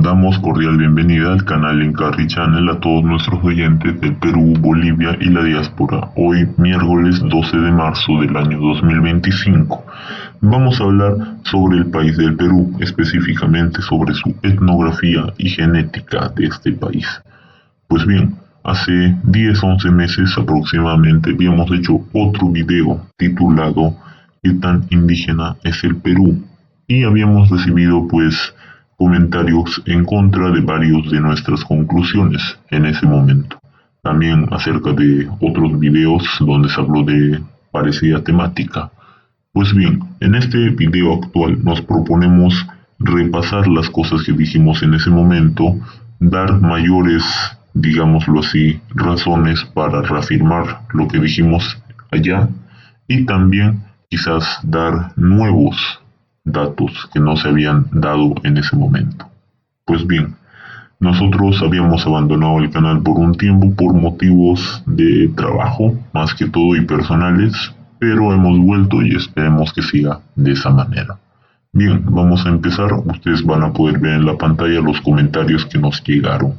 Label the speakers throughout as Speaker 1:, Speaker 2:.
Speaker 1: Damos cordial bienvenida al canal Incarri Channel a todos nuestros oyentes del Perú, Bolivia y la diáspora. Hoy, miércoles 12 de marzo del año 2025, vamos a hablar sobre el país del Perú, específicamente sobre su etnografía y genética de este país. Pues bien, hace 10-11 meses aproximadamente habíamos hecho otro video titulado ¿Qué tan indígena es el Perú? Y habíamos recibido comentarios en contra de varios de nuestras conclusiones en ese momento. También acerca de otros videos donde se habló de parecida temática. Pues bien, en este video actual nos proponemos repasar las cosas que dijimos en ese momento, dar mayores, digámoslo así, razones para reafirmar lo que dijimos allá y también quizás dar nuevos datos que no se habían dado en ese momento. Pues bien, nosotros habíamos abandonado el canal por un tiempo por motivos de trabajo, más que todo y personales, pero hemos vuelto y esperemos que siga de esa manera. Bien, vamos a empezar. Ustedes van a poder ver en la pantalla los comentarios que nos llegaron.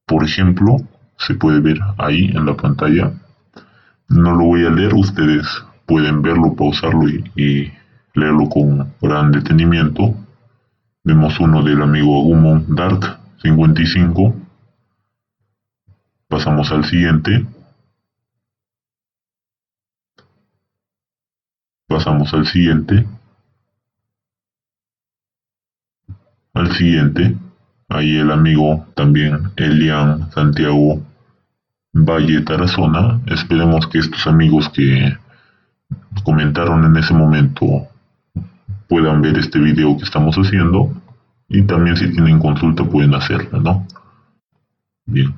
Speaker 1: Por ejemplo, se puede ver ahí en la pantalla. No lo voy a leer, ustedes pueden verlo, pausarlo y leerlo con gran detenimiento. Vemos uno del amigo Agumon Dark 55. Pasamos al siguiente. Pasamos al siguiente. Al siguiente. Ahí el amigo también Elian Santiago Valle Tarazona. Esperemos que estos amigos que comentaron en ese momento puedan ver este video que estamos haciendo y también si tienen consulta pueden hacerla, ¿no? Bien.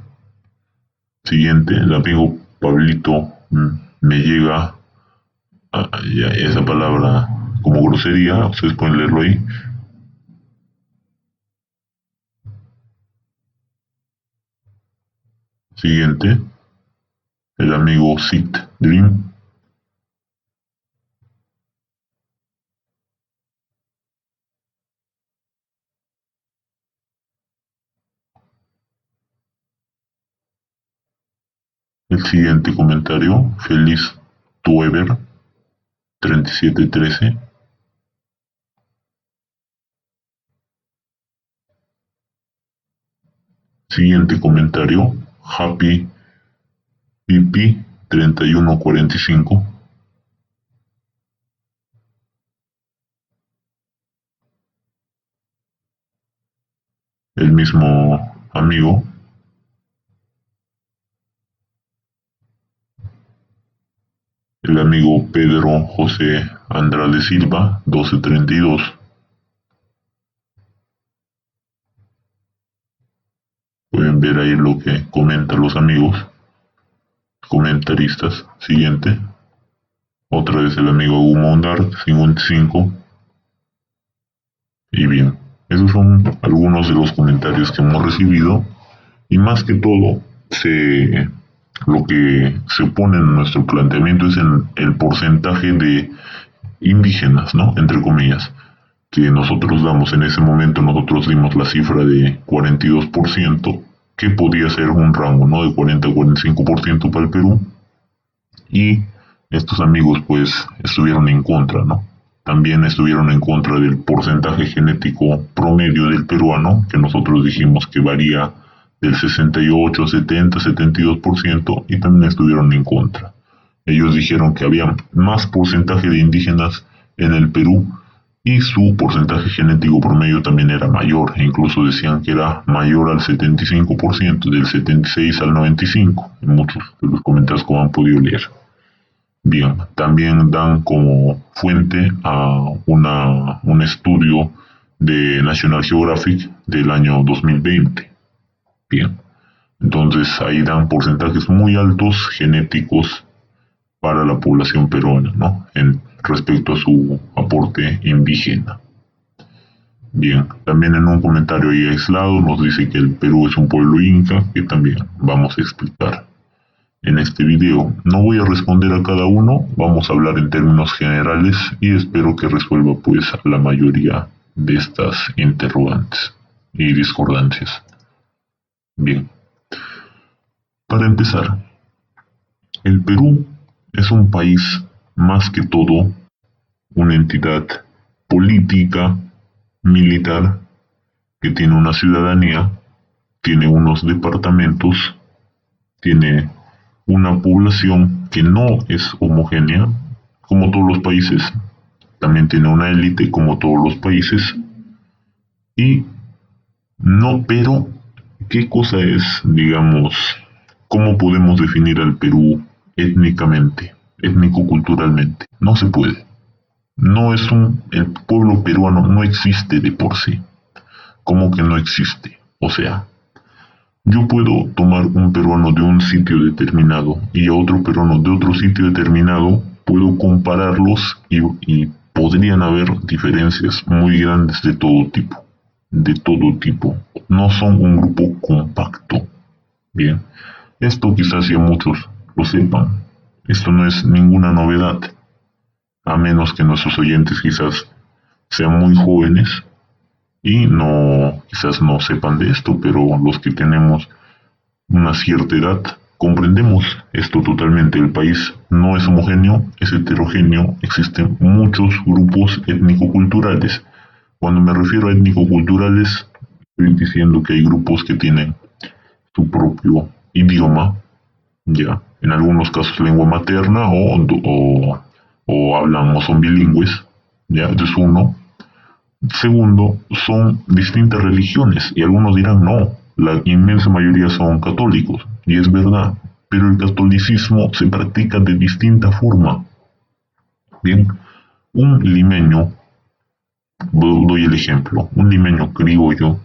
Speaker 1: Siguiente, el amigo Pablito me llega ya esa palabra como grosería, ustedes pueden leerlo ahí. Siguiente, el amigo Sit Dream. El siguiente comentario, Feliz Tuever 3713. Siguiente comentario, Happy Pipi 3145. El mismo amigo. El amigo Pedro José Andrade Silva 1232. Pueden ver ahí lo que comentan los amigos comentaristas. Siguiente. Otra vez el amigo Agumon Dark 55. Y bien, esos son algunos de los comentarios que hemos recibido. Y más que todo, lo que se pone en nuestro planteamiento es en el porcentaje de indígenas, ¿no? Entre comillas, que nosotros damos en ese momento. Nosotros dimos la cifra de 42%, que podía ser un rango, ¿no? De 40 a 45% para el Perú. Y estos amigos estuvieron en contra, ¿no? También estuvieron en contra del porcentaje genético promedio del peruano, que nosotros dijimos que varía del 68, 70, 72%, y también estuvieron en contra. Ellos dijeron que había más porcentaje de indígenas en el Perú y su porcentaje genético promedio también era mayor, e incluso decían que era mayor al 75%, del 76 al 95%, en muchos de los comentarios como han podido leer. Bien, también dan como fuente a un estudio de National Geographic del año 2020. Bien, entonces ahí dan porcentajes muy altos genéticos para la población peruana, ¿no? Respecto a su aporte indígena. Bien, también en un comentario ahí aislado nos dice que el Perú es un pueblo inca, que también vamos a explicar en este video. No voy a responder a cada uno, vamos a hablar en términos generales y espero que resuelva la mayoría de estas interrogantes. y discordancias. Bien, para empezar, el Perú es un país más que todo una entidad política, militar, que tiene una ciudadanía, tiene unos departamentos, tiene una población que no es homogénea, como todos los países, también tiene una élite como todos los países, y no, pero, ¿qué cosa es, digamos, cómo podemos definir al Perú étnicamente, étnico-culturalmente? No se puede. No es el pueblo peruano no existe de por sí. ¿Cómo que no existe? O sea, yo puedo tomar un peruano de un sitio determinado y a otro peruano de otro sitio determinado, puedo compararlos y podrían haber diferencias muy grandes de todo tipo. De todo tipo. No son un grupo compacto. Bien, esto quizás ya muchos lo sepan. Esto no es ninguna novedad, a menos que nuestros oyentes quizás sean muy jóvenes y quizás no sepan de esto, pero los que tenemos una cierta edad comprendemos esto totalmente. El país no es homogéneo, es heterogéneo, existen muchos grupos étnico-culturales. Cuando me refiero a étnico-culturales, estoy diciendo que hay grupos que tienen su propio idioma, ya, en algunos casos lengua materna o hablan o son bilingües, ya, eso es uno. Segundo, son distintas religiones y algunos dirán no, la inmensa mayoría son católicos y es verdad, pero el catolicismo se practica de distinta forma. Bien, un limeño, doy el ejemplo, un limeño criollo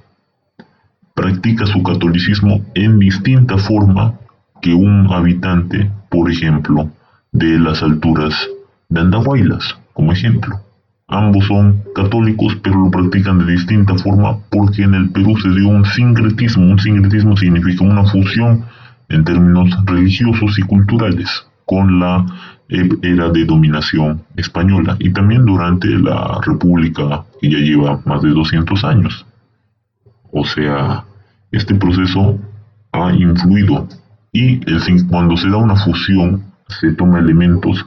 Speaker 1: practica su catolicismo en distinta forma que un habitante, por ejemplo, de las alturas de Andahuaylas, como ejemplo. Ambos son católicos, pero lo practican de distinta forma porque en el Perú se dio un sincretismo. Un sincretismo significa una fusión en términos religiosos y culturales con la era de dominación española y también durante la República que ya lleva más de 200 años. O sea, este proceso ha influido y cuando se da una fusión se toma elementos.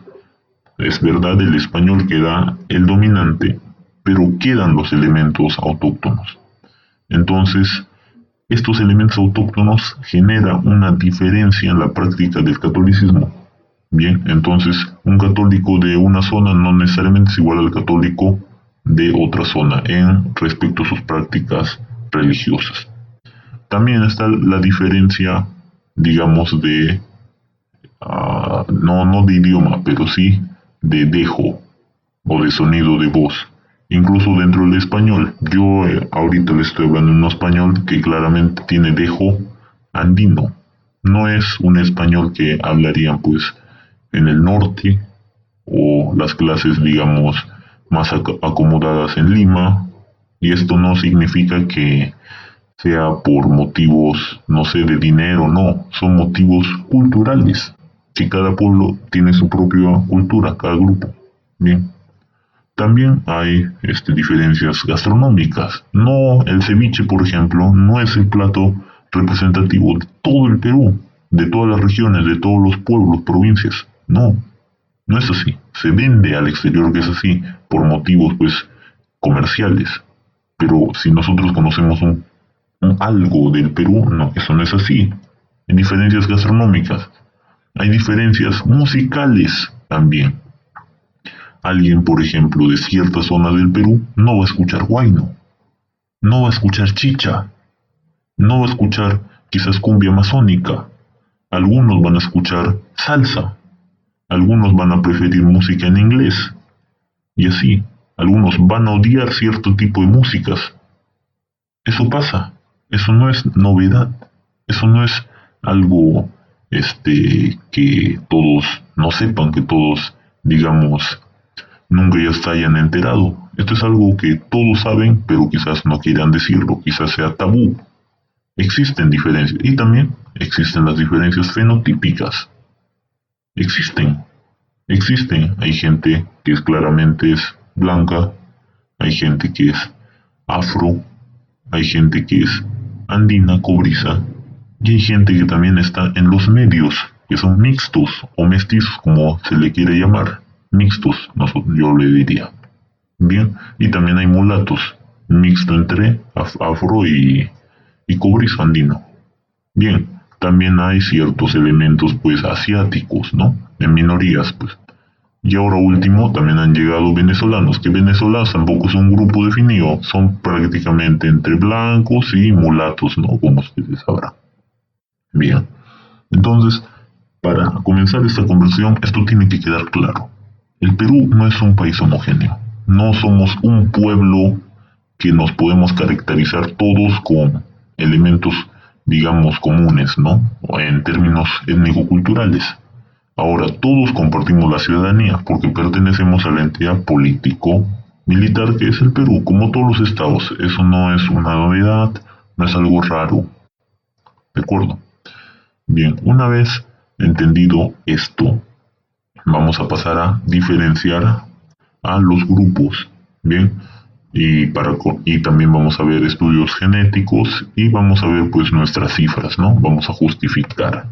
Speaker 1: Es verdad, el español queda el dominante, pero quedan los elementos autóctonos. Entonces, estos elementos autóctonos generan una diferencia en la práctica del catolicismo. Bien, entonces un católico de una zona no necesariamente es igual al católico de otra zona en respecto a sus prácticas religiosas. También está la diferencia, digamos, de, no de idioma, pero sí de dejo o de sonido de voz. Incluso dentro del español, yo ahorita le estoy hablando en un español que claramente tiene dejo andino. No es un español que hablarían pues en el norte o las clases digamos más acomodadas en Lima, y esto no significa que sea por motivos, no sé, de dinero, no, son motivos culturales, que cada pueblo tiene su propia cultura, cada grupo. Bien. También hay diferencias gastronómicas. No, el ceviche, por ejemplo, no es el plato representativo de todo el Perú, de todas las regiones, de todos los pueblos, provincias. No, no es así. Se vende al exterior que es así, por motivos, pues, comerciales. Pero si nosotros conocemos algo del Perú, no, eso no es así. Hay diferencias gastronómicas. Hay diferencias musicales también. Alguien, por ejemplo, de cierta zona del Perú no va a escuchar huayno, no va a escuchar chicha, no va a escuchar quizás cumbia amazónica. Algunos van a escuchar salsa, algunos van a preferir música en inglés y así. Algunos van a odiar cierto tipo de músicas. Eso pasa, eso no es novedad, eso no es algo que todos no sepan, que todos digamos nunca ya se hayan enterado. Esto es algo que todos saben, pero quizás no quieran decirlo, quizás sea tabú. Existen diferencias y también existen las diferencias fenotípicas. Existen. Hay gente que claramente es blanca, hay gente que es afro, hay gente que es andina, cobriza, y hay gente que también está en los medios, que son mixtos o mestizos, como se le quiere llamar. Mixtos, yo le diría. Bien, y también hay mulatos, mixto entre afro y cobrizo andino. Bien, también hay ciertos elementos pues asiáticos, ¿no? En minorías, pues. Y ahora último, también han llegado venezolanos, que venezolanos tampoco es un grupo definido, son prácticamente entre blancos y mulatos, ¿no? Como ustedes sabrán. Bien, entonces, para comenzar esta conversación, esto tiene que quedar claro. El Perú no es un país homogéneo, no somos un pueblo que nos podemos caracterizar todos con elementos, digamos, comunes, ¿no? En términos étnico-culturales. Ahora, todos compartimos la ciudadanía porque pertenecemos a la entidad político-militar que es el Perú, como todos los estados. Eso no es una novedad, no es algo raro. ¿De acuerdo? Bien, una vez entendido esto, vamos a pasar a diferenciar a los grupos. Bien, y también vamos a ver estudios genéticos y vamos a ver pues nuestras cifras, ¿no? Vamos a justificar.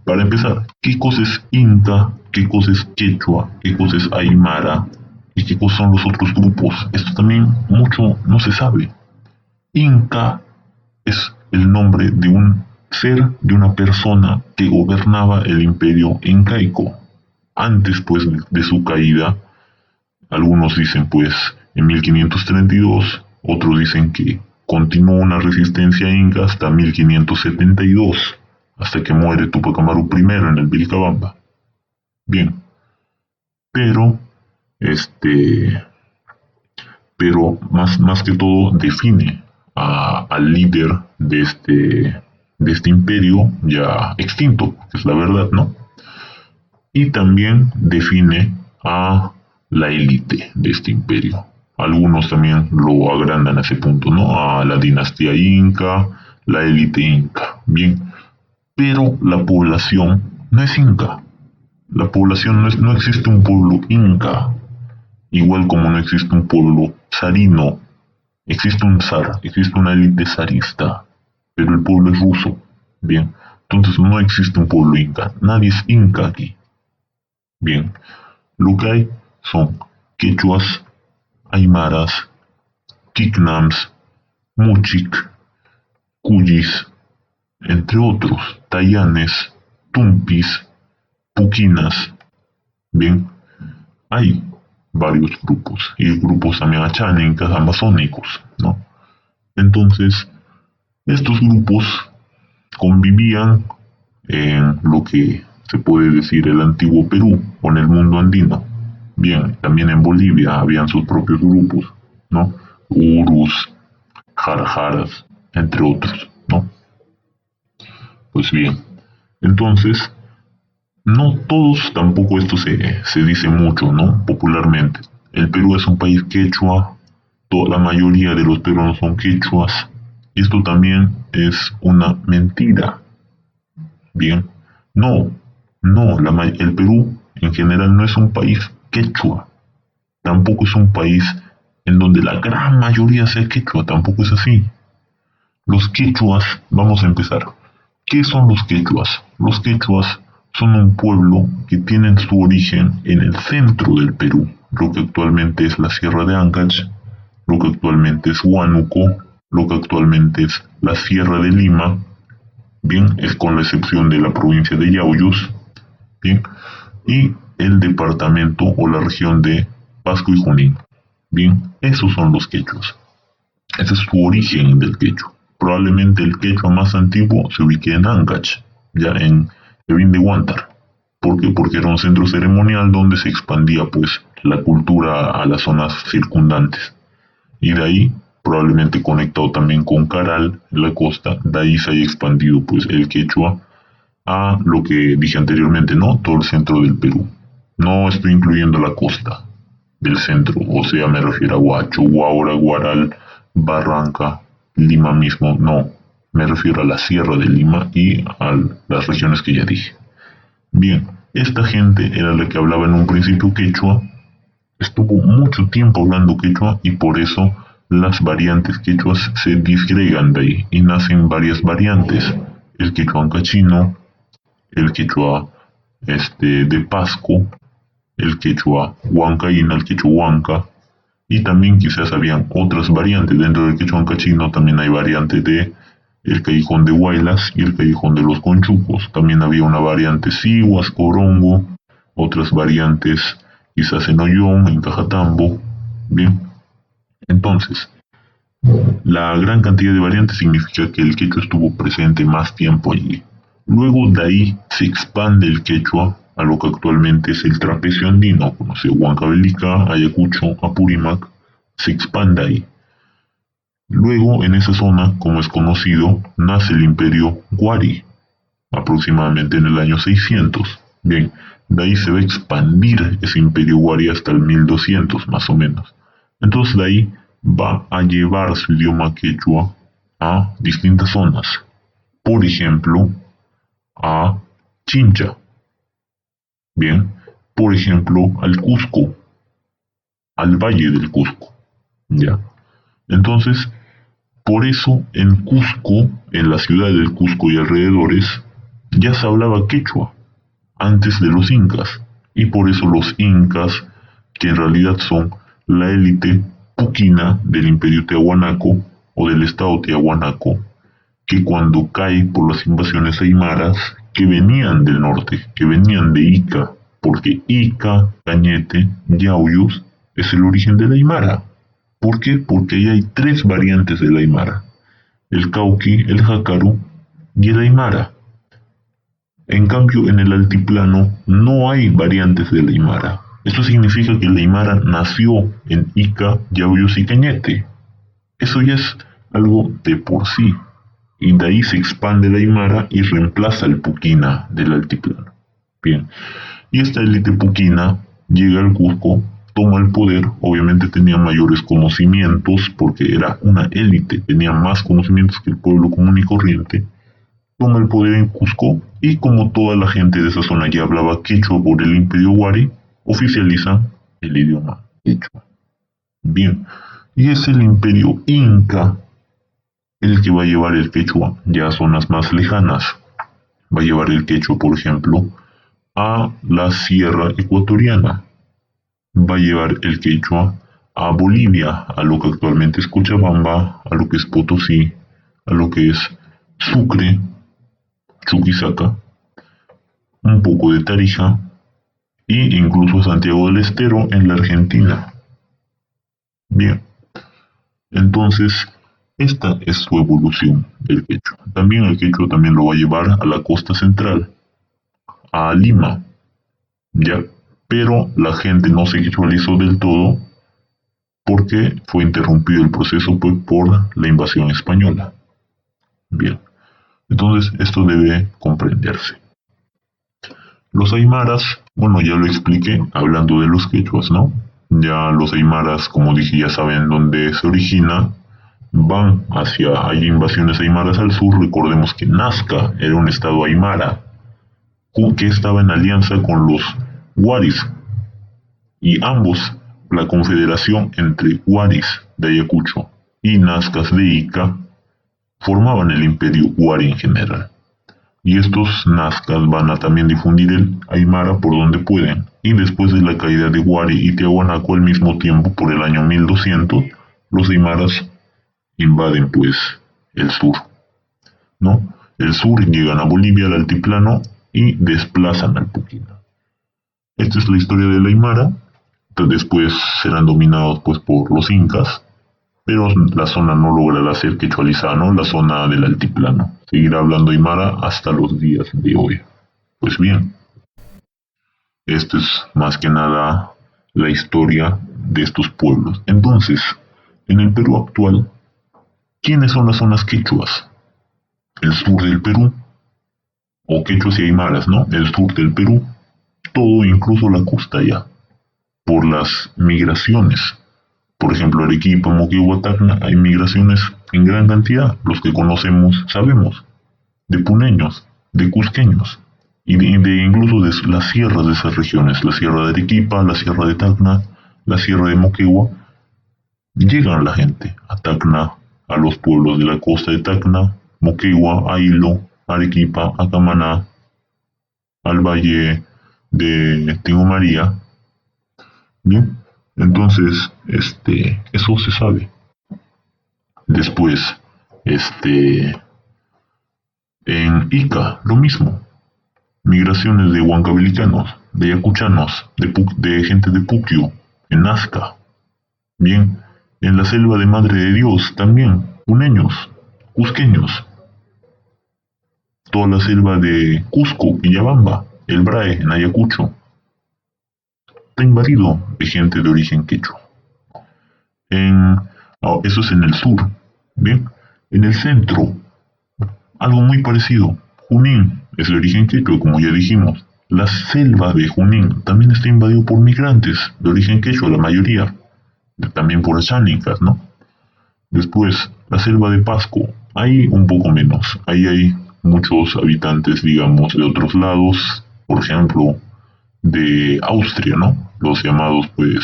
Speaker 1: Para empezar, ¿qué cosa es Inca? ¿Qué cosa es Quechua? ¿Qué cosa es Aymara? ¿Y qué cosas son los otros grupos? Esto también mucho no se sabe. Inca es el nombre de un ser, de una persona que gobernaba el imperio incaico. Antes pues de su caída, algunos dicen pues en 1532, otros dicen que continuó una resistencia inca hasta 1572. Hasta que muere Tupac Amaru I en el Vilcabamba. Bien, pero más que todo define al líder de este imperio ya extinto, que es la verdad, ¿no? Y también define a la élite de este imperio. Algunos también lo agrandan a ese punto, ¿no? A la dinastía inca, la élite inca. Bien. Pero la población no es inca. La población no existe un pueblo inca. Igual como no existe un pueblo zarino. Existe un zar, existe una élite zarista. Pero el pueblo es ruso. Bien. Entonces no existe un pueblo inca. Nadie es inca aquí. Bien. Lo que hay son quechuas, aymaras, kiknams, muchik, cuyis, entre otros, tayanes, tumpis, puquinas. Bien, hay varios grupos y grupos también achánicas, amazónicos, ¿no? Entonces, estos grupos convivían en lo que se puede decir el antiguo Perú o en el mundo andino. Bien, también en Bolivia habían sus propios grupos, ¿no? Urus, jarajaras, entre otros, ¿no? Pues bien, entonces, no todos, tampoco esto se dice mucho, ¿no? Popularmente. El Perú es un país quechua, la mayoría de los peruanos son quechuas. Esto también es una mentira. Bien, no, el Perú en general no es un país quechua. Tampoco es un país en donde la gran mayoría sea quechua, tampoco es así. Los quechuas, vamos a empezar. ¿Qué son los quechuas? Los quechuas son un pueblo que tienen su origen en el centro del Perú, lo que actualmente es la Sierra de Ancash, lo que actualmente es Huánuco, lo que actualmente es la Sierra de Lima, bien, es con la excepción de la provincia de Yauyos, bien, y el departamento o la región de Pasco y Junín. Bien, esos son los quechuas. Ese es su origen del quechua. Probablemente el quechua más antiguo se ubique en Ancash, ya en Kevin de Huántar. ¿Por qué? Porque era un centro ceremonial donde se expandía pues la cultura a las zonas circundantes. Y de ahí, probablemente conectado también con Caral, en la costa, de ahí se haya expandido pues el quechua a lo que dije anteriormente, ¿no? Todo el centro del Perú. No estoy incluyendo la costa del centro, o sea, me refiero a Huacho, Huaura, Guaral, Barranca, Lima mismo, no. Me refiero a la Sierra de Lima y a las regiones que ya dije. Bien, esta gente era la que hablaba en un principio quechua, estuvo mucho tiempo hablando quechua y por eso las variantes quechuas se disgregan de ahí y nacen varias variantes. El quechua ancachino, el quechua de Pasco, el quechua huancaína, el quechua huanca, y también quizás habían otras variantes. Dentro del quechua ancachino también hay variantes de el callejón de Huaylas y el callejón de los Conchucos. También había una variante Sihuas, Corongo, otras variantes quizás en Ollón, en Cajatambo. Bien, entonces, la gran cantidad de variantes significa que el quechua estuvo presente más tiempo allí. Luego de ahí se expande el quechua a lo que actualmente es el trapecio andino, como Huancavelica, Ayacucho, Apurímac, se expande ahí. Luego, en esa zona, como es conocido, nace el imperio Huari, aproximadamente en el año 600. Bien, de ahí se va a expandir ese imperio Huari hasta el 1200 más o menos. Entonces de ahí va a llevar su idioma quechua a distintas zonas. Por ejemplo, a Chincha. Bien, por ejemplo, al Cusco, al Valle del Cusco. Ya. Entonces, por eso en Cusco, en la ciudad del Cusco y alrededores, ya se hablaba quechua antes de los incas. Y por eso los incas, que en realidad son la élite puquina del imperio Tiahuanaco o del estado Tiahuanaco, que cuando cae por las invasiones aymaras que venían del norte, que venían de Ica, porque Ica, Cañete, Yauyos es el origen de la aymara. ¿Por qué? Porque ahí hay tres variantes de la aymara: el cauqui, el jácaro y el aymara. En cambio, en el altiplano no hay variantes de la aymara. Esto significa que la aymara nació en Ica, Yauyos y Cañete. Eso ya es algo de por sí. Y de ahí se expande la aymara y reemplaza al puquina del altiplano. Bien, y esta élite puquina llega al Cusco, toma el poder, obviamente tenía mayores conocimientos porque era una élite, tenía más conocimientos que el pueblo común y corriente, toma el poder en Cusco y como toda la gente de esa zona ya hablaba quechua por el imperio Huari, oficializa el idioma quechua. Bien, y es el imperio inca el que va a llevar el quechua ya a zonas más lejanas. Va a llevar el quechua, por ejemplo, a la sierra ecuatoriana. Va a llevar el quechua a Bolivia, a lo que actualmente es Cochabamba, a lo que es Potosí, a lo que es Sucre, Chuquisaca, un poco de Tarija e incluso a Santiago del Estero en la Argentina. Bien, entonces esta es su evolución del quechua. También el quechua también lo va a llevar a la costa central, a Lima, ya, pero la gente no se quechualizó del todo porque fue interrumpido el proceso por la invasión española. Bien, entonces esto debe comprenderse. Los aymaras, bueno, ya lo expliqué hablando de los quechuas, ¿no? Ya los aymaras, como dije, ya saben dónde se origina, van hacia, hay invasiones aymaras al sur. Recordemos que Nazca era un estado aymara que estaba en alianza con los Huaris, y ambos, la confederación entre Huaris de Ayacucho y Nazcas de Ica, formaban el imperio Huari en general. Y estos Nazcas van a también difundir el aymara por donde pueden. Y después de la caída de Huari y Tiahuanaco al mismo tiempo, por el año 1200, los aymaras invaden pues el sur, ¿no? El sur, llegan a Bolivia, al altiplano, y desplazan al puquina. Esta es la historia de la aymara. Después serán dominados pues por los incas, pero la zona no logra ser quechualizada, ¿no? La zona del altiplano seguirá hablando aymara hasta los días de hoy. Pues bien, esto es más que nada la historia de estos pueblos. Entonces, en el Perú actual, ¿quiénes son las zonas quechuas? El sur del Perú, o quechuas y aymaras, ¿no? El sur del Perú, todo, incluso la costa ya, por las migraciones. Por ejemplo, Arequipa, Moquegua, Tacna, hay migraciones en gran cantidad. Los que conocemos sabemos, de puneños, de cusqueños, y de incluso de las sierras de esas regiones, la sierra de Arequipa, la sierra de Tacna, la sierra de Moquegua, Llegan la gente a Tacna, a los pueblos de la costa de Tacna, Moquegua, Ailo, Arequipa, Acamaná, al valle de Tingo María. Bien, entonces, eso se sabe. Después, en Ica, lo mismo. Migraciones de huancavelicanos, de ayacuchanos, de gente de Puquio, en Nazca. Bien, en la selva de Madre de Dios también, puneños, cusqueños. Toda la selva de Cusco, Villabamba, El Brae, en Ayacucho, está invadido de gente de origen quechua. Eso es en el sur. Bien, en el centro, algo muy parecido. Junín es de origen quechua, como ya dijimos. La selva de Junín también está invadido por migrantes de origen quechua, la mayoría. También por chánicas, ¿no? Después, la selva de Pasco, ahí un poco menos. Ahí hay muchos habitantes, digamos, de otros lados, por ejemplo, de Austria, ¿no? Los llamados, pues,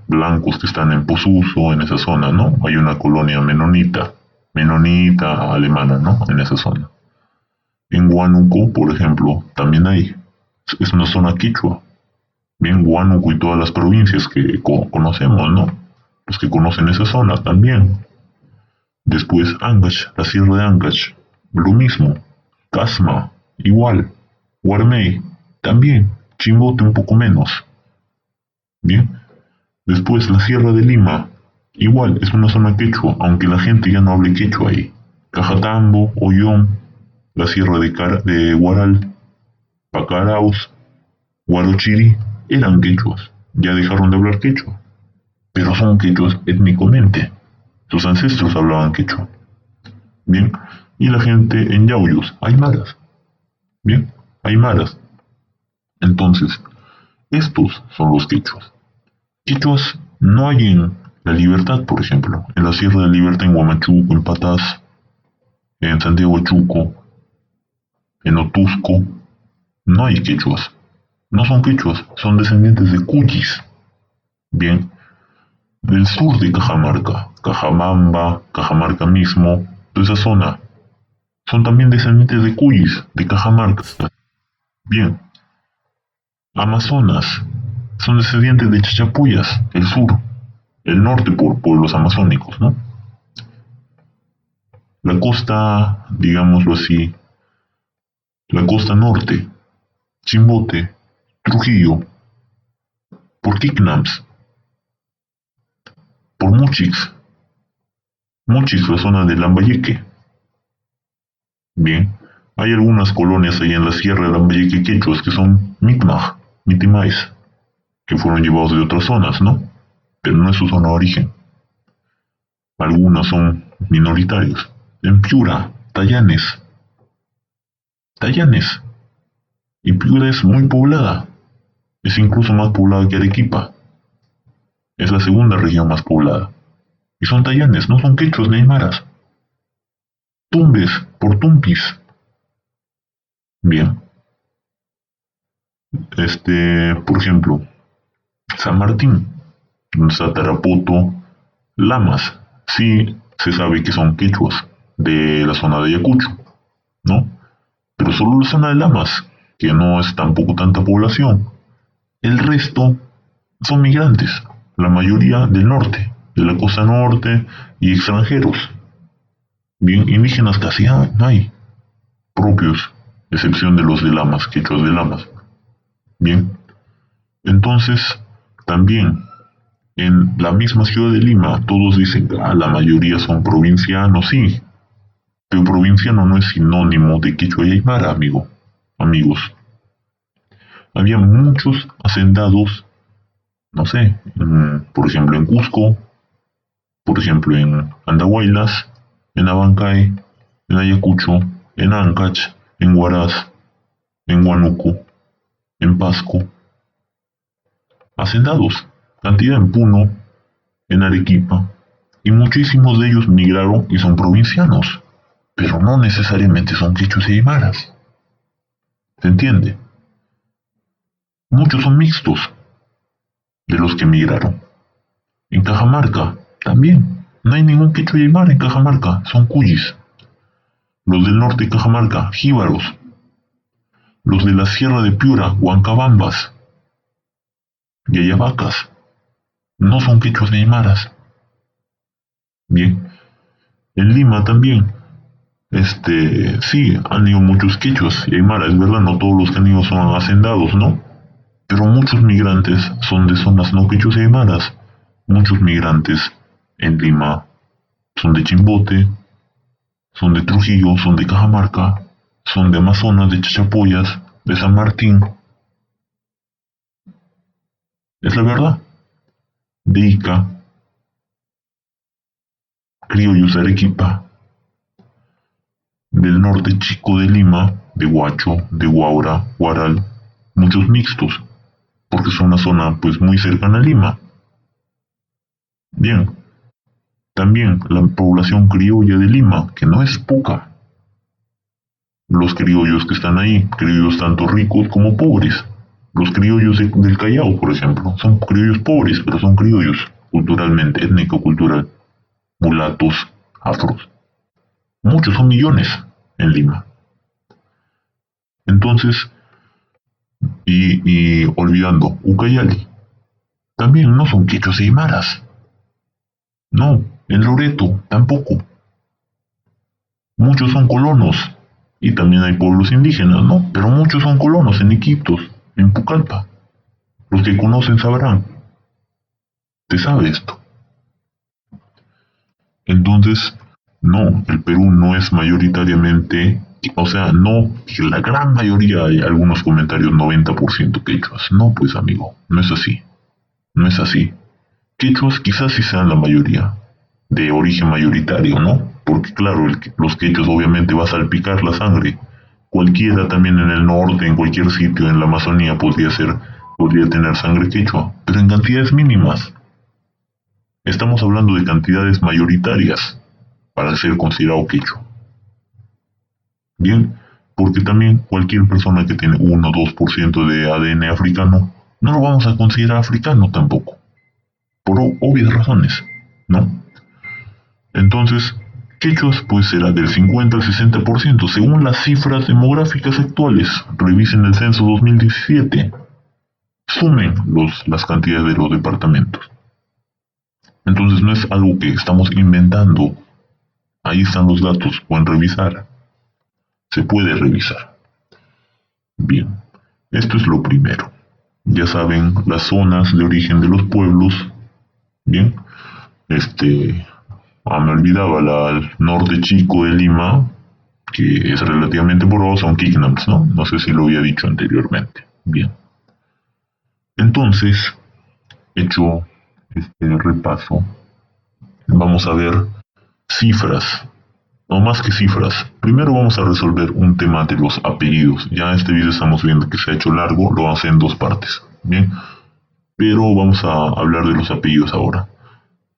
Speaker 1: blancos que están en Posuso, en esa zona, ¿no? Hay una colonia menonita alemana, ¿no? En esa zona. En Huánuco, por ejemplo, también hay. Es una zona quechua. Bien, Huánuco y todas las provincias que conocemos, ¿no? Los que conocen esa zona también. Después Ancash, la sierra de Ancash, lo mismo. Casma, igual. Guarmey, también. Chimbote un poco menos. Bien. Después la sierra de Lima, igual es una zona quechua, aunque la gente ya no hable quechua ahí. Cajatambo, Ollón, la sierra de Huaral, Pacaraos, Huarochiri, eran quechuas. Ya dejaron de hablar quechua. Pero son quechuas étnicamente. Sus ancestros hablaban quechua. Bien, y la gente en Yauyos, aymaras. Bien, aymaras. Entonces, estos son los quechuas. Quechuas no hay en La Libertad, por ejemplo, en la Sierra de Libertad, en Huamachuco, en Patás, en Santiago de Chuco, en Otusco, no hay quechuas. No son quechuas, son descendientes de cuyis. Bien, del sur de Cajamarca, Cajabamba, Cajamarca mismo, toda esa zona, son también descendientes de cuyis, de Cajamarca. Bien, Amazonas, son descendientes de Chachapuyas, el sur, el norte por pueblos amazónicos, ¿no? La costa, digámoslo así, la costa norte, Chimbote, Trujillo, por Quignams, por Muchix, la zona de Lambayeque. Bien, hay algunas colonias ahí en la sierra de Lambayeque quechuas que son Mitmaj, Mitimais, que fueron llevados de otras zonas, ¿no? Pero no es su zona de origen. Algunas son minoritarios. En Piura, Tayanes. Y Piura es muy poblada. Es incluso más poblada que Arequipa. Es la segunda región más poblada. Y son tayanes, no son quechuas ni aymaras. Tumbes, por Tumpis. Bien. Por ejemplo, San Martín, Satarapoto, Lamas. Sí se sabe que son quechuas de la zona de Ayacucho, ¿no? Pero solo la zona de Lamas, que no es tampoco tanta población. El resto son migrantes, la mayoría del norte, de la costa norte y extranjeros. Bien, indígenas casi no hay, propios, excepción de los de Lamas, quechuas de Lamas. Bien, entonces también en la misma ciudad de Lima todos dicen que la mayoría son provincianos, sí, pero provinciano no es sinónimo de quechua y aymara, amigos. Había muchos hacendados, no sé, por ejemplo en Cusco, por ejemplo en Andahuaylas, en Abancay, en Ayacucho, en Ancash, en Huaraz, en Huánuco, en Pasco. Hacendados, cantidad en Puno, en Arequipa, y muchísimos de ellos migraron y son provincianos, pero no necesariamente son quechuas y aymaras. ¿Se entiende? Muchos son mixtos de los que migraron. En Cajamarca, También, no hay ningún quechua y aymara en Cajamarca, son cuyis. Los del norte de Cajamarca, jíbaros. Los de la sierra de Piura, huancabambas y ayavacas, no son quechuas ni aymaras. Bien, en Lima también, sí, han ido muchos quechuas y aymaras, es verdad, no todos los que han ido son hacendados, ¿no? Pero muchos migrantes son de zonas no quechuas y aymaras. Muchos migrantes en Lima son de Chimbote, son de Trujillo, son de Cajamarca, son de Amazonas, de Chachapoyas, de San Martín. Es la verdad. De Ica, criollos de Arequipa, del norte chico de Lima, de Huacho, de Huaura, Huaral, muchos mixtos, porque es una zona pues muy cercana a Lima. Bien, también la población criolla de Lima, que no es poca. Los criollos que están ahí, criollos tanto ricos como pobres. Los criollos del Callao, por ejemplo, son criollos pobres, pero son criollos culturalmente, étnico-cultural, mulatos, afros. Muchos, son millones en Lima. Entonces, y olvidando, Ucayali, también no son quechos y aymaras. No, en Loreto tampoco. Muchos son colonos, y también hay pueblos indígenas, ¿no? Pero muchos son colonos en Iquitos, en Pucallpa. Los que conocen sabrán. ¿Te sabe esto? Entonces, no, el Perú no es mayoritariamente, o sea, no, que la gran mayoría, hay algunos comentarios 90% quechuas. No, pues amigo, no es así. No es así. Quechuas quizás sí sean la mayoría, de origen mayoritario, ¿no? Porque claro, los quechuas obviamente va a salpicar la sangre. Cualquiera también en el norte, en cualquier sitio, en la Amazonía podría tener sangre quechua, pero en cantidades mínimas. Estamos hablando de cantidades mayoritarias para ser considerado quechua. Bien, porque también cualquier persona que tiene 1 o 2% de ADN africano, no lo vamos a considerar africano tampoco, por obvias razones, ¿no? Entonces, quechuas pues será del 50 al 60%, según las cifras demográficas actuales. Revisen el censo 2017, sumen las cantidades de los departamentos. Entonces no es algo que estamos inventando. Ahí están los datos, pueden revisar. Se puede revisar. Bien, esto es lo primero. Ya saben las zonas de origen de los pueblos. Bien, me olvidaba, el norte chico de Lima, que es relativamente poblado, son Quignams, ¿no? No sé si lo había dicho anteriormente. Bien. Entonces, hecho este repaso, vamos a ver cifras, o más que cifras. Primero vamos a resolver un tema de los apellidos. Ya este video estamos viendo que se ha hecho largo, lo hace en 2 partes. Bien, pero vamos a hablar de los apellidos ahora.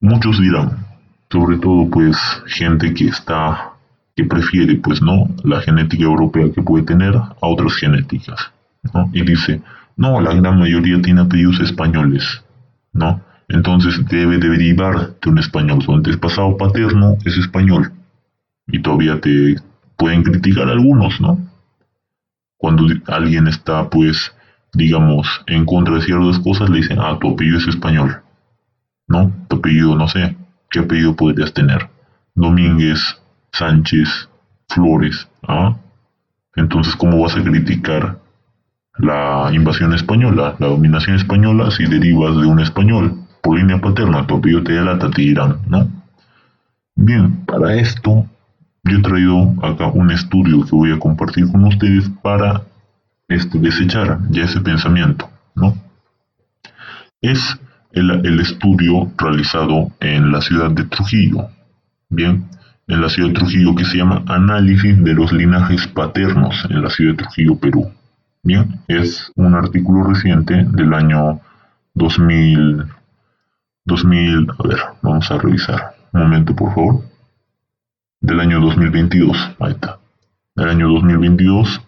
Speaker 1: Muchos dirán, sobre todo pues gente que prefiere pues no la genética europea que puede tener a otras genéticas, ¿no? Y dice, no, la gran mayoría tiene apellidos españoles, ¿no? Entonces debe de derivar de un español, su antepasado paterno es español. Y todavía te pueden criticar algunos, ¿no? Cuando alguien está, pues, digamos, en contra de ciertas cosas, le dicen, tu apellido es español, ¿no? Tu apellido, no sé, ¿qué apellido podrías tener? Domínguez, Sánchez, Flores, ¿ah? Entonces, ¿cómo vas a criticar la invasión española, la dominación española, si derivas de un español? Por línea paterna, tu apellido te delata, te dirán, ¿no? Bien, para esto yo he traído acá un estudio que voy a compartir con ustedes para desechar ya ese pensamiento, ¿no? Es el estudio realizado en la ciudad de Trujillo, bien, en la ciudad de Trujillo, que se llama Análisis de los linajes paternos en la ciudad de Trujillo, Perú. Bien, es un artículo reciente del año 2000, a ver, vamos a revisar, un momento por favor, del año 2022, ahí está, del año 2022,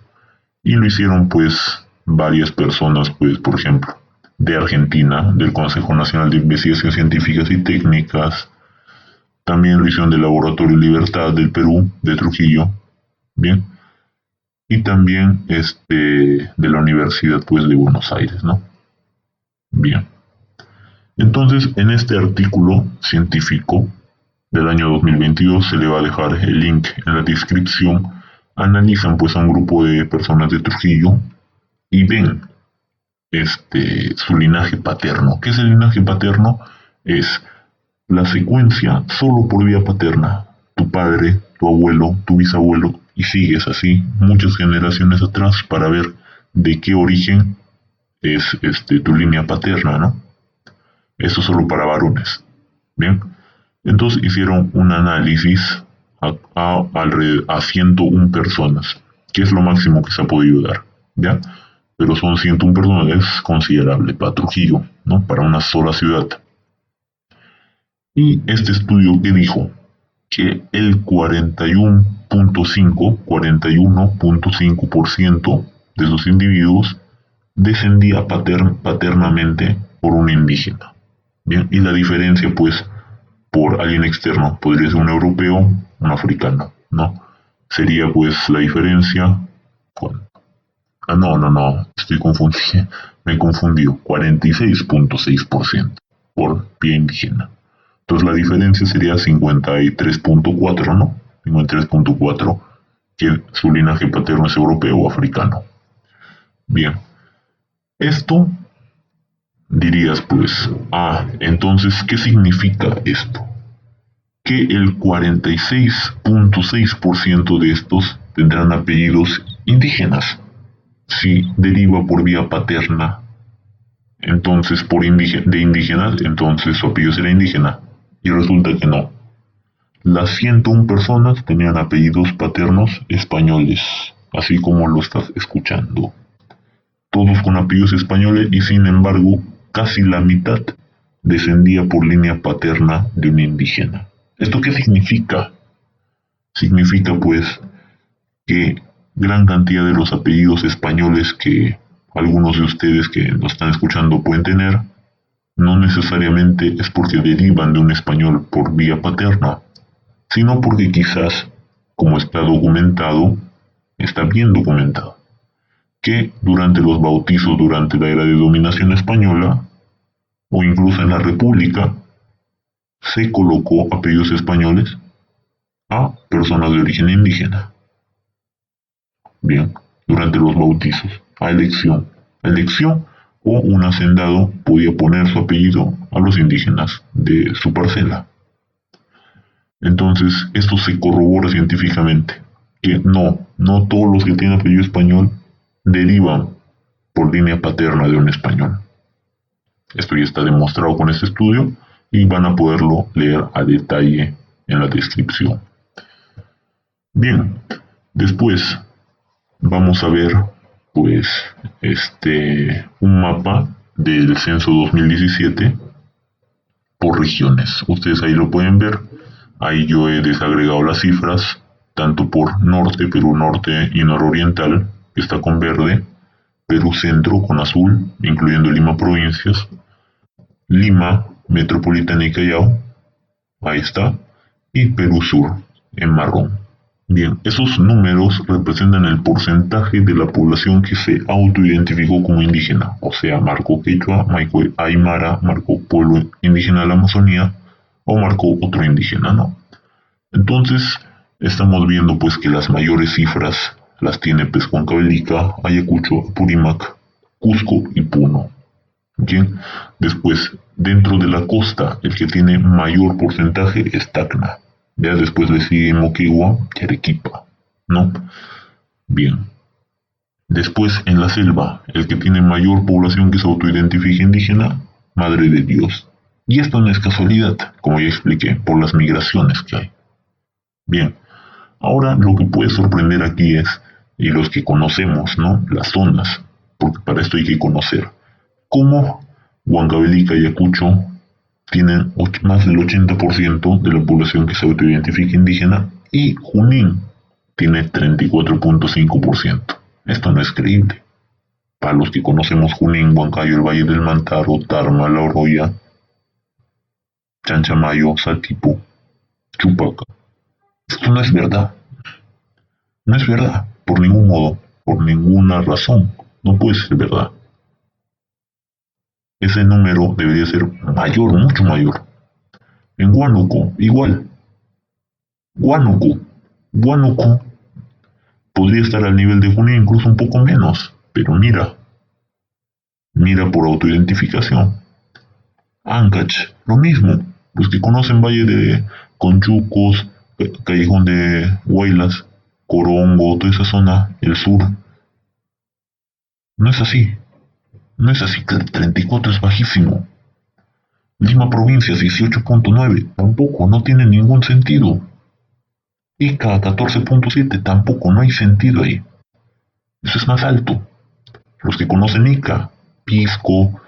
Speaker 1: y lo hicieron pues varias personas, pues por ejemplo, de Argentina, del Consejo Nacional de Investigaciones Científicas y Técnicas, También lo hicieron del Laboratorio Libertad del Perú, de Trujillo, bien, y también de la Universidad pues de Buenos Aires, ¿no? Bien. Entonces, en este artículo científico del año 2022, se le va a dejar el link en la descripción, analizan pues a un grupo de personas de Trujillo y ven su linaje paterno. ¿Qué es el linaje paterno? Es la secuencia solo por vía paterna. Tu padre, tu abuelo, tu bisabuelo, y sigues así muchas generaciones atrás para ver de qué origen es tu línea paterna, ¿no? Eso solo para varones. Bien. Entonces hicieron un análisis a 101 personas, que es lo máximo que se ha podido dar, ¿ya? Pero son 101 personas, es considerable para Trujillo, ¿no? Para una sola ciudad. Y este estudio que dijo que el 41.5% de esos individuos descendía paternamente por un indígena. Bien, y la diferencia pues por alguien externo podría ser un europeo, un africano, ¿no? Sería pues la diferencia con... no, estoy confundido, me confundió, 46.6% por pie indígena. Entonces la diferencia sería 53.4, ¿no? 53.4, que su linaje paterno es europeo o africano. Bien, esto dirías pues, entonces, ¿qué significa esto? Que el 46.6% de estos tendrán apellidos indígenas. Si deriva por vía paterna, entonces de indígenas, entonces su apellido será indígena. Y resulta que no. Las 101 personas tenían apellidos paternos españoles, así como lo estás escuchando. Todos con apellidos españoles y sin embargo, casi la mitad descendía por línea paterna de un indígena. ¿Esto qué significa? Significa pues que gran cantidad de los apellidos españoles que algunos de ustedes que nos están escuchando pueden tener, no necesariamente es porque derivan de un español por vía paterna, sino porque quizás, como está documentado, está bien documentado, que durante los bautizos durante la era de dominación española, o incluso en la República, se colocó apellidos españoles a personas de origen indígena. Bien, durante los bautizos, a elección. O un hacendado podía poner su apellido a los indígenas de su parcela. Entonces, esto se corrobora científicamente, que no todos los que tienen apellido español derivan por línea paterna de un español. Esto ya está demostrado con este estudio y van a poderlo leer a detalle en la descripción. Bien, después vamos a ver pues un mapa del censo 2017 por regiones. Ustedes ahí lo pueden ver. Ahí yo he desagregado las cifras tanto por norte, Perú norte y nororiental, que está con verde, Perú centro con azul, incluyendo Lima provincias, Lima metropolitana y Callao, ahí está, y Perú sur en marrón. Bien, esos números representan el porcentaje de la población que se autoidentificó como indígena, o sea, marcó quechua, marcó aymara, marcó pueblo indígena de la Amazonía, o marcó otro indígena, ¿no? Entonces, estamos viendo pues que las mayores cifras las tiene pues Huancavelica, Ayacucho, Apurímac, Cusco y Puno. Bien, después, dentro de la costa, el que tiene mayor porcentaje es Tacna. Ya después le sigue Moquegua y Arequipa, ¿no? Bien. Después, en la selva, el que tiene mayor población que se autoidentifica indígena, Madre de Dios. Y esto no es casualidad, como ya expliqué, por las migraciones que hay. Bien. Ahora lo que puede sorprender aquí es, y los que conocemos, ¿no? Las zonas, porque para esto hay que conocer, cómo Huancavelica y Ayacucho tienen más del 80% de la población que se autoidentifica indígena y Junín tiene 34.5%. Esto no es creíble. Para los que conocemos Junín, Huancayo, el Valle del Mantaro, Tarma, La Oroya, Chanchamayo, Saltipo, Chupaca. Esto no es verdad. No es verdad. Por ningún modo. Por ninguna razón. No puede ser verdad. Ese número debería ser mayor, mucho mayor. En Huánuco, igual. Huánuco. Huánuco podría estar al nivel de Junín, incluso un poco menos. Pero mira por autoidentificación. Ancash, lo mismo. Los que conocen Valle de Conchucos, Callejón de Huaylas, Corongo, toda esa zona, el sur. No es así. No es así, 34 es bajísimo. Lima Provincias 18.9, tampoco, no tiene ningún sentido. Ica 14.7, tampoco, no hay sentido ahí. Eso es más alto. Los que conocen Ica, Pisco,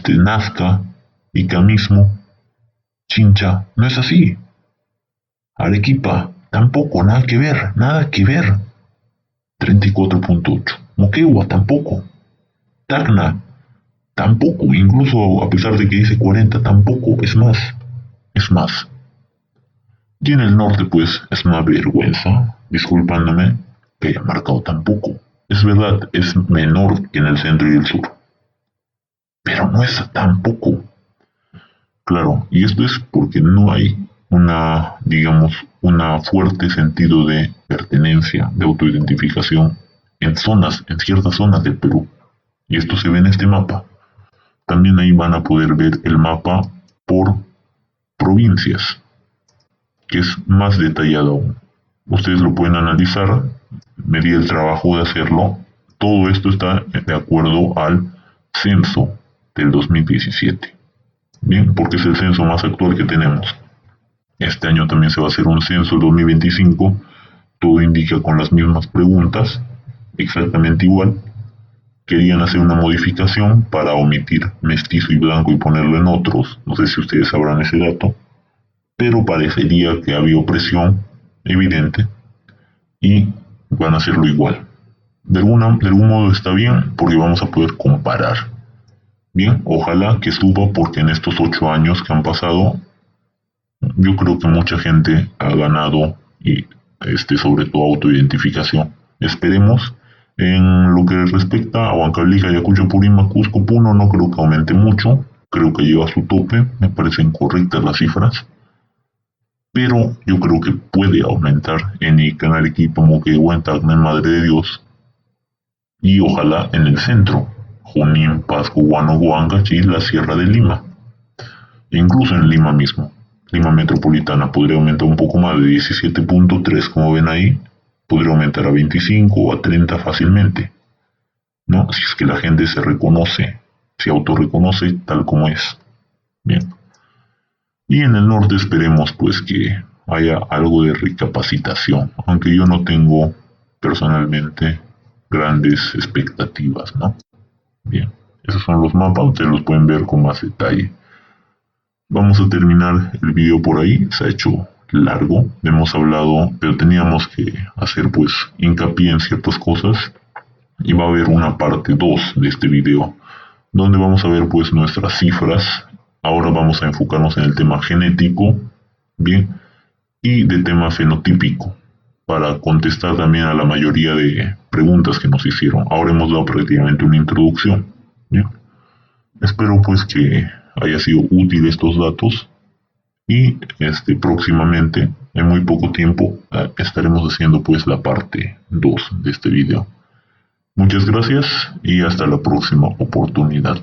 Speaker 1: Nazca, Ica mismo, Chincha, no es así. Arequipa, tampoco, nada que ver, nada que ver. 34.8. Moquegua, tampoco. Tacna, tampoco, incluso a pesar de que dice 40, tampoco, es más, es más. Y en el norte, pues, es una vergüenza, disculpándome, que haya marcado tampoco. Es verdad, es menor que en el centro y el sur. Pero no es tampoco. Claro, y esto es porque no hay una fuerte sentido de pertenencia, de autoidentificación en ciertas zonas del Perú. Y esto se ve en este mapa. También ahí van a poder ver el mapa por provincias, que es más detallado aún. Ustedes lo pueden analizar, me di el trabajo de hacerlo. Todo esto está de acuerdo al censo del 2017. Bien, porque es el censo más actual que tenemos. Este año también se va a hacer un censo, el 2025. Todo indica con las mismas preguntas, exactamente igual. Querían hacer una modificación para omitir mestizo y blanco y ponerlo en otros. No sé si ustedes sabrán ese dato. Pero parecería que había opresión evidente y van a hacerlo igual. De algún modo está bien porque vamos a poder comparar. Bien, ojalá que suba porque en estos 8 años que han pasado, yo creo que mucha gente ha ganado y sobre todo autoidentificación. Esperemos. En lo que respecta a Huancavelica, Ayacucho, Purímac, Cusco, Puno, no creo que aumente mucho. Creo que llega a su tope. Me parecen correctas las cifras. Pero yo creo que puede aumentar en Ica, Arequipa, Moquegua, en Tacna, en Madre de Dios. Y ojalá en el centro. Junín, Pasco, Huánuco, Ancash y la Sierra de Lima. E incluso en Lima mismo. Lima metropolitana podría aumentar un poco más de 17.3, como ven ahí. Podría aumentar a 25 o a 30 fácilmente, ¿no? Si es que la gente se reconoce, se autorreconoce tal como es. Bien. Y en el norte esperemos pues que haya algo de recapacitación, aunque yo no tengo personalmente grandes expectativas, ¿no? Bien, esos son los mapas, ustedes los pueden ver con más detalle. Vamos a terminar el video por ahí, se ha hecho largo, hemos hablado, pero teníamos que hacer pues hincapié en ciertas cosas y va a haber una parte 2 de este video donde vamos a ver pues nuestras cifras. Ahora vamos a enfocarnos en el tema genético, bien, y de tema fenotípico para contestar también a la mayoría de preguntas que nos hicieron. Ahora hemos dado prácticamente una introducción, bien. Espero pues que haya sido útil estos datos y próximamente, en muy poco tiempo, estaremos haciendo pues la parte 2 de este video. Muchas gracias y hasta la próxima oportunidad.